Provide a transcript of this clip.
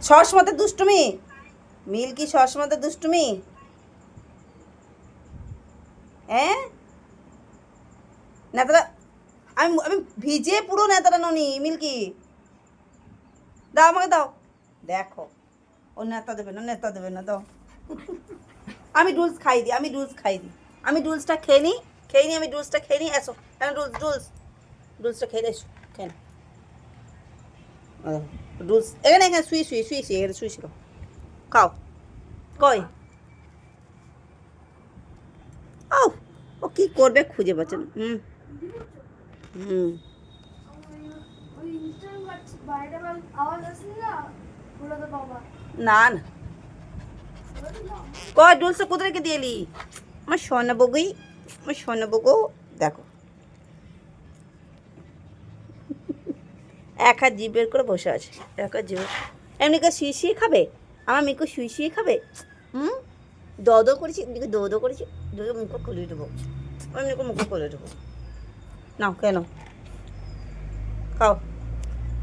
সবসময় দুষ্টুমি মিল্কি, সবসময় দুষ্টুমি। হ্যাঁ, নেতাটা আমি আমি ভিজে পুরো নেতাটা ননি মিল্কি। দাও আমাকে দাও। দেখো ও নেতা দেবে না, নেতা দেবে না, দাও। আমি ডুলস খাই দিই, আমি ডুলস খাই দিই, আমি ডুলসটা খেয়ে নিই, আমি ডুলসটা খেয়ে নিই। এসো ডুলসটা খেয়ে এসো, খেয়ে ডুলস এখানে এখানে শুয়ে এখানে শুয়ে খাও। কই আও, ও কি করবে খুঁজে পাচ্ছেন। হুম হুম না না, কই ডুলসটা কোথায় রেখে দিয়ে এলি? আমার সোনা বগুই, আমার সোনা বগু। দেখো এক হাত জিভ বের করে বসে আছে, এক হাত জিভ। এমনি করে শুয়ে খাবে, আমার মেয়েকে শুয়ে খাবে। হুম, দো করেছি, এমনিকে দো করেছি, মুখে খুলে দেবো, এমনি করে মুখে খুলে দেবো। নাও কেন খাও।